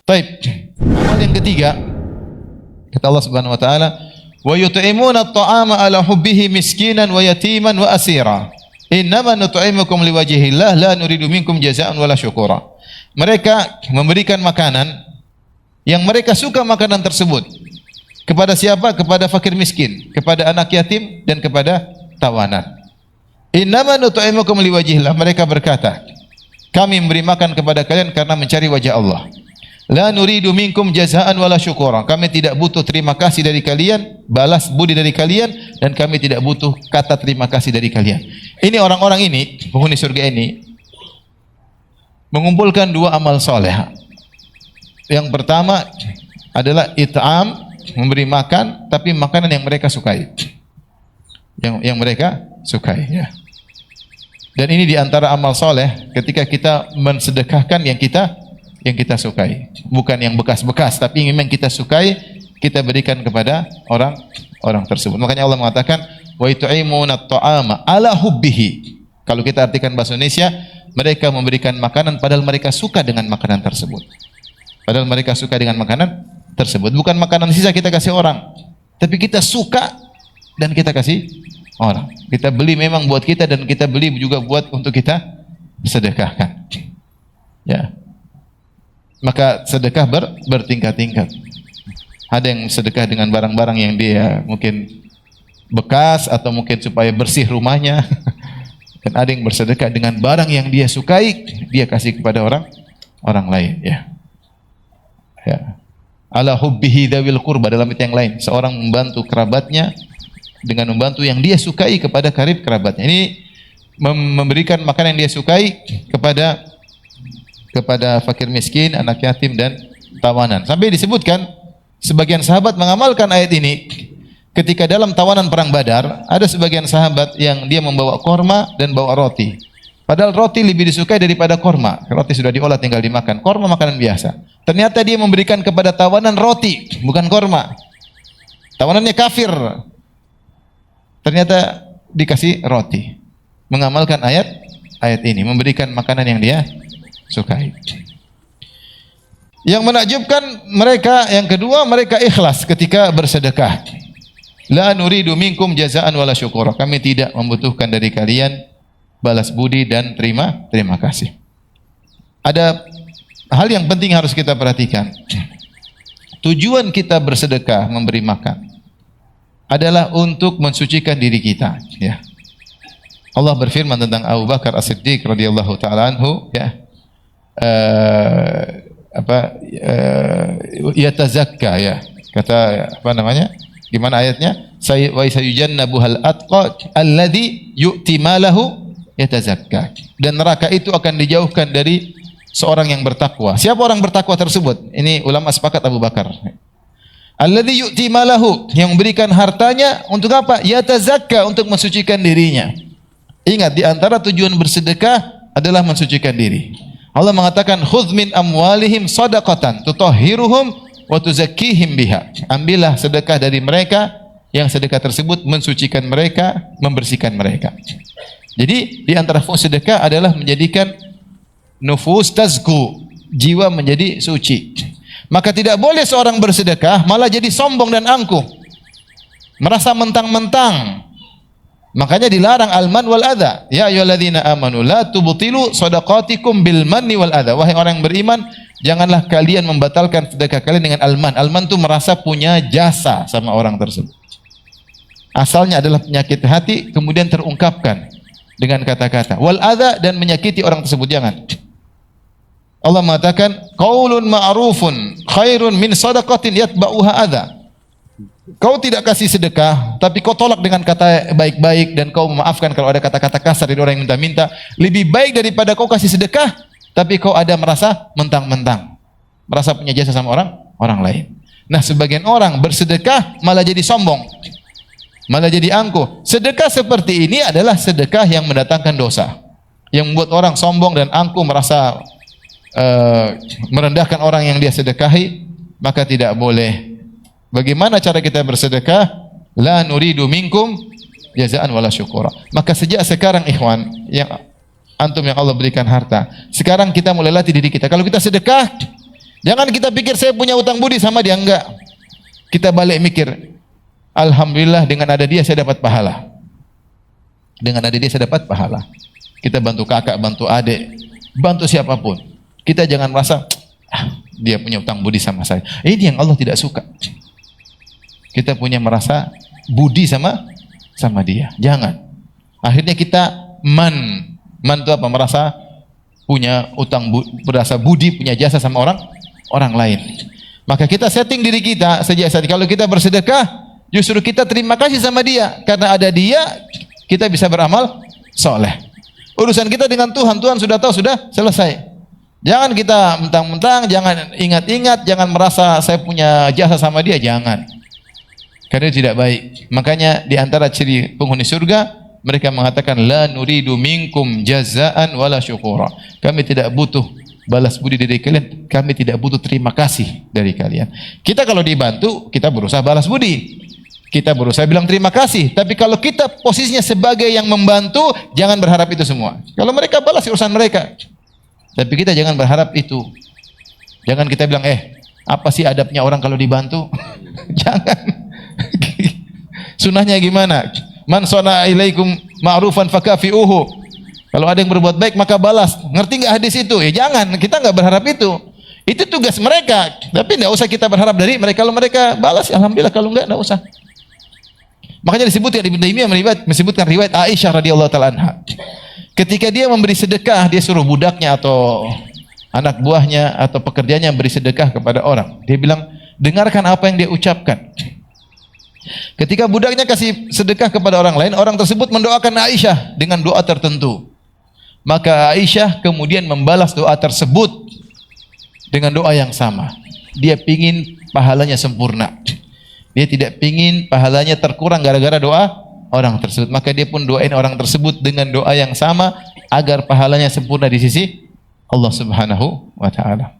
Taib. Amal yang ketiga, kata Allah Subhanahu wa taala, wa yut'imuna at-ta'ama ala hubbihi miskinan wa yatiman wa asira. Innama nut'imukum liwajhillah la nuridu minkum jazaa'an wala syukura. Mereka memberikan makanan yang mereka suka makanan tersebut. Kepada siapa? Kepada fakir miskin, kepada anak yatim dan kepada tawanan. Innama nut'imukum liwajhillah. Mereka berkata, kami memberi makan kepada kalian karena mencari wajah Allah. La nuridu minkum jazaa'an wala syukura. Kami tidak butuh terima kasih dari kalian, balas budi dari kalian, dan kami tidak butuh kata terima kasih dari kalian. Ini orang-orang ini, penghuni surga ini, mengumpulkan dua amal soleh. Yang pertama adalah it'am, memberi makan, tapi makanan yang mereka sukai. Yang mereka sukai, ya. Dan ini diantara amal soleh ketika kita mensedekahkan yang kita sukai, bukan yang bekas-bekas, tapi yang memang kita sukai, kita berikan kepada orang tersebut. Makanya Allah mengatakan, wa yut'imuna at-ta'ama ala hubbihi. Kalau kita artikan bahasa Indonesia, mereka memberikan makanan padahal mereka suka dengan makanan tersebut. Padahal mereka suka dengan makanan tersebut. Bukan makanan sisa kita kasih orang, tapi kita suka dan kita kasih orang. Kita beli memang buat kita dan kita beli juga buat untuk kita sedekahkan. Ya. Maka sedekah bertingkat-tingkat. Ada yang sedekah dengan barang-barang yang dia mungkin bekas atau mungkin supaya bersih rumahnya. Dan ada yang bersedekah dengan barang yang dia sukai, dia kasih kepada orang lain, ya. Ya. Ala hubbihi dzawil qurba, dalam ayat yang lain, seorang membantu kerabatnya dengan membantu yang dia sukai kepada karib kerabatnya. Ini memberikan makanan yang dia sukai kepada fakir miskin, anak yatim dan tawanan. Sampai disebutkan sebagian sahabat mengamalkan ayat ini ketika dalam tawanan perang Badar, ada sebagian sahabat yang dia membawa korma dan bawa roti. Padahal roti lebih disukai daripada korma. Roti sudah diolah tinggal dimakan. Korma makanan biasa. Ternyata dia memberikan kepada tawanan roti, bukan korma. Tawanannya kafir. Ternyata dikasih roti. Mengamalkan ayat ini, memberikan makanan yang dia sukai. Yang menakjubkan mereka, yang kedua, mereka ikhlas ketika bersedekah. La nuridu minkum jazaa'an wala syukura. Kami tidak membutuhkan dari kalian balas budi dan terima kasih. Ada hal yang penting harus kita perhatikan. Tujuan kita bersedekah, memberi makan, adalah untuk mensucikan diri kita, ya. Allah berfirman tentang Abu Bakar As-Siddiq radhiyallahu taala anhu, ya. Yatazakka, ya. Kata apa namanya? Gimana ayatnya? Wa sayujannabuhal atqa alladhi yu'ti malahu yatazakka. Dan neraka itu akan dijauhkan dari seorang yang bertakwa. Siapa orang bertakwa tersebut? Ini ulama sepakat Abu Bakar. Alladzi yu'ti malahu, yang memberikan hartanya untuk apa? Yatazakka, untuk mensucikan dirinya. Ingat, di antara tujuan bersedekah adalah mensucikan diri. Allah mengatakan, khudz min amwalihim shadaqatan tutahhiruhum wa tuzakkihim biha. Ambillah sedekah dari mereka, yang sedekah tersebut mensucikan mereka, membersihkan mereka. Jadi di antara fungsi sedekah adalah menjadikan nufus tazku, jiwa menjadi suci. Maka tidak boleh seorang bersedekah malah jadi sombong dan angkuh, merasa mentang-mentang. Makanya dilarang al-man wal adha. Ya ayyuhalladzina amanu la tubtilu shadaqatikum bil manni wal adha. Wahai orang yang beriman, janganlah kalian membatalkan sedekah kalian dengan al-man. Al-man itu merasa punya jasa sama orang tersebut. Asalnya adalah penyakit hati, kemudian terungkapkan dengan kata-kata wal adha, dan menyakiti orang tersebut. Jangan. Allah mengatakan, qaulun ma'rufun khairun min shadaqatin yatba'uha adha. Kau tidak kasih sedekah, tapi kau tolak dengan kata baik-baik, dan kau memaafkan kalau ada kata-kata kasar dari orang yang minta-minta, lebih baik daripada kau kasih sedekah tapi kau ada merasa mentang-mentang, merasa punya jasa sama orang lain. Nah, sebagian orang bersedekah malah jadi sombong, malah jadi angkuh. Sedekah seperti ini adalah sedekah yang mendatangkan dosa, yang membuat orang sombong dan angkuh, merasa merendahkan orang yang dia sedekahi. Maka tidak boleh. Bagaimana cara kita bersedekah? La nuridu minkum jazaa'an wala syukura. Maka sejak sekarang, ikhwan, yang antum yang Allah berikan harta, sekarang kita mulai latih diri kita. Kalau kita sedekah, Jangan kita pikir saya punya utang budi sama dia, enggak. Kita balik mikir, alhamdulillah dengan ada dia saya dapat pahala. Dengan ada dia saya dapat pahala. Kita bantu kakak, bantu adik, bantu siapapun. Kita jangan merasa dia punya utang budi sama saya. Ini yang Allah tidak suka. Kita punya merasa budi sama dia. Jangan. Akhirnya kita man itu apa? Merasa punya utang berasa budi, punya jasa sama orang lain. Maka kita setting diri kita sejak saat kalau kita bersedekah, justru kita terima kasih sama dia karena ada dia kita bisa beramal soleh. Urusan kita dengan Tuhan, Tuhan sudah tahu, sudah selesai. Jangan kita mentang-mentang, jangan ingat-ingat, jangan merasa saya punya jasa sama dia, jangan. Karena itu tidak baik. Makanya di antara ciri penghuni surga, mereka mengatakan la nuridu minkum jazaan wala syukura. Kami tidak butuh balas budi dari kalian, kami tidak butuh terima kasih dari kalian. Kita kalau dibantu, kita berusaha balas budi. Kita berusaha bilang terima kasih, tapi kalau kita posisinya sebagai yang membantu, jangan berharap itu semua. Kalau mereka balas urusan mereka. Tapi kita jangan berharap itu. Jangan kita bilang, apa sih adabnya orang kalau dibantu? Jangan. Sunnahnya gimana? Man sona ilaikum ma'rufan fakafi'uhu. Kalau ada yang berbuat baik maka balas. Ngerti nggak hadis itu? Jangan, kita nggak berharap itu. Itu tugas mereka. Tapi nggak usah kita berharap dari mereka. Kalau mereka balas, alhamdulillah. Kalau nggak usah. Makanya disebutkan Ibnu Taimiyah menyebutkan riwayat Aisyah radhiyallahu taala anha. Ketika dia memberi sedekah, dia suruh budaknya atau anak buahnya atau pekerjanya beri sedekah kepada orang. Dia bilang, dengarkan apa yang dia ucapkan. Ketika budaknya kasih sedekah kepada orang lain, orang tersebut mendoakan Aisyah dengan doa tertentu. Maka Aisyah kemudian membalas doa tersebut dengan doa yang sama. Dia pingin pahalanya sempurna. Dia tidak pingin pahalanya terkurang gara-gara doa orang tersebut. Maka dia pun doain orang tersebut dengan doa yang sama agar pahalanya sempurna di sisi Allah Subhanahu wa taala.